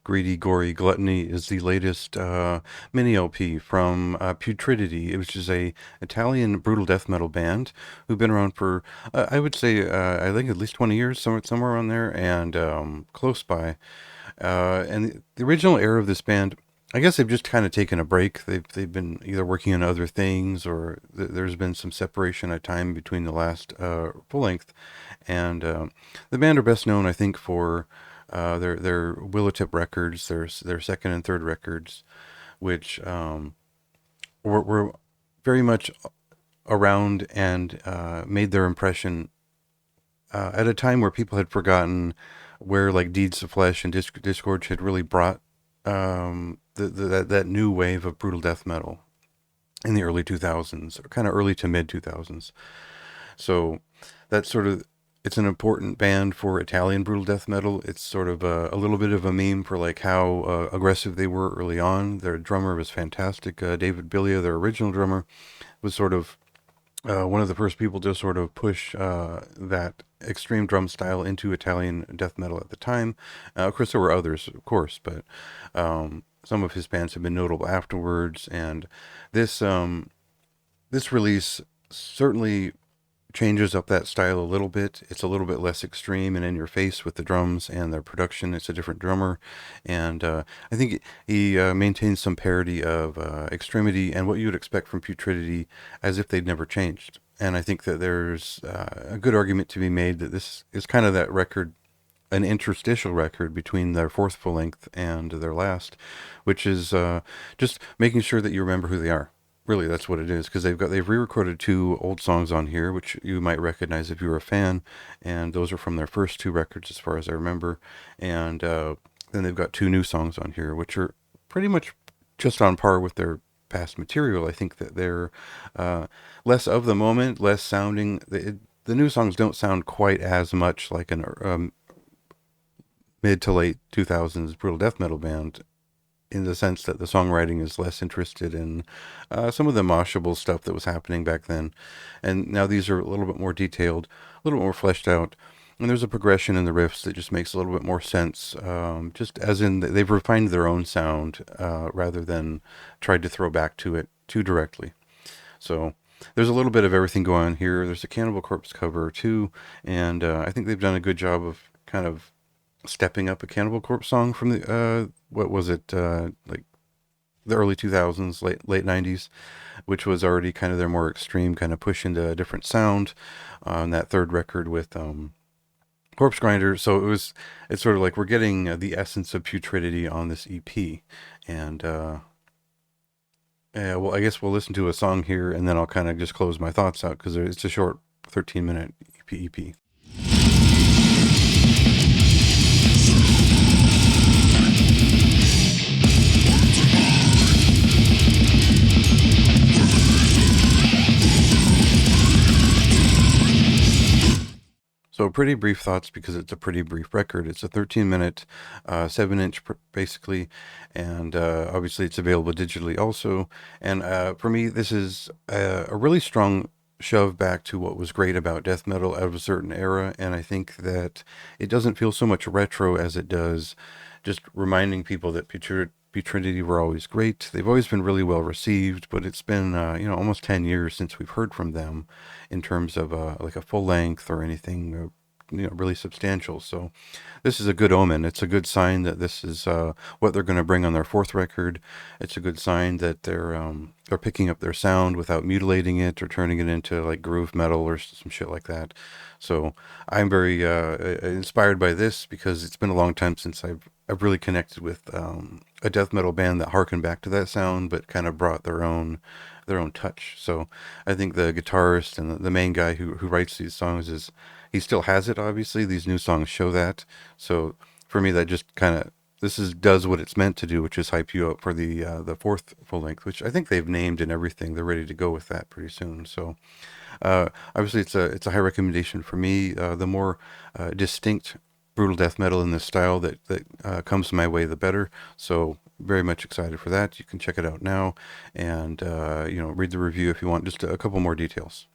Greedy Gory Gluttony is the latest mini LP from Putridity, which is a Italian brutal death metal band who've been around for, I would say, I think at least 20 years, somewhere around there, and close by. And the original era of this band, I guess they've just kind of taken a break. They've been either working on other things, or there's been some separation of time between the last full length. And the band are best known, I think, for their Willowtip records, their second and third records, which were very much around and made their impression at a time where people had forgotten where like Deeds of Flesh and Disgorge had really brought that new wave of brutal death metal in the early 2000s, or kind of early to mid 2000s. So that's sort of, it's an important band for Italian brutal death metal. It's sort of a little bit of a meme for like how aggressive they were early on. Their drummer was fantastic. David Billia, their original drummer, was sort of one of the first people to sort of push that extreme drum style into Italian death metal at the time. Of course, there were others, of course, but some of his bands have been notable afterwards. And this this release certainly changes up that style a little bit. It's a little bit less extreme and in your face with the drums and their production. It's a different drummer, and I think he maintains some parody of extremity and what you would expect from Putridity, as if they'd never changed. And I think that there's a good argument to be made that this is kind of that record, an interstitial record between their fourth full length and their last, which is just making sure that you remember who they are. Really, that's what it is, because they've re-recorded two old songs on here, which you might recognize if you were a fan, and those are from their first two records, as far as I remember. And then they've got two new songs on here, which are pretty much just on par with their past material. I think that they're less of the moment, less sounding. The new songs don't sound quite as much like an mid to late 2000s brutal death metal band, in the sense that the songwriting is less interested in some of the moshable stuff that was happening back then. And now these are a little bit more detailed, a little more fleshed out. And there's a progression in the riffs that just makes a little bit more sense, just as in they've refined their own sound rather than tried to throw back to it too directly. So there's a little bit of everything going on here. There's a Cannibal Corpse cover too, and I think they've done a good job of kind of stepping up a Cannibal Corpse song from the what was it, like the early 2000s, late 90s, which was already kind of their more extreme kind of push into a different sound on that third record with Corpse Grinder. So it's sort of like we're getting the essence of Putridity on this EP. And yeah, well, I guess we'll listen to a song here, and then I'll kind of just close my thoughts out, because it's a short 13-minute EP. So pretty brief thoughts, because it's a pretty brief record. It's a 13-minute, 7-inch basically, and obviously it's available digitally also. And for me, this is a really strong shove back to what was great about death metal out of a certain era. And I think that it doesn't feel so much retro as it does just reminding people that Putridity were always great. They've always been really well received, but it's been almost 10 years since we've heard from them in terms of like a full length or anything really substantial. So this is a good omen. It's a good sign that this is what they're going to bring on their fourth record. It's a good sign that they're picking up their sound without mutilating it or turning it into like groove metal or some shit like that. So I'm very inspired by this, because it's been a long time since I've really connected with a death metal band that harkened back to that sound, but kind of brought their own touch. So I think the guitarist and the main guy who writes these songs he still has it. Obviously, these new songs show that. So for me, that just kind of does what it's meant to do, which is hype you up for the fourth full length, which I think they've named and everything. They're ready to go with that pretty soon. So obviously, it's a high recommendation for me. The more distinct brutal death metal in this style that comes my way, the better. So very much excited for that. You can check it out now, and read the review if you want just a couple more details.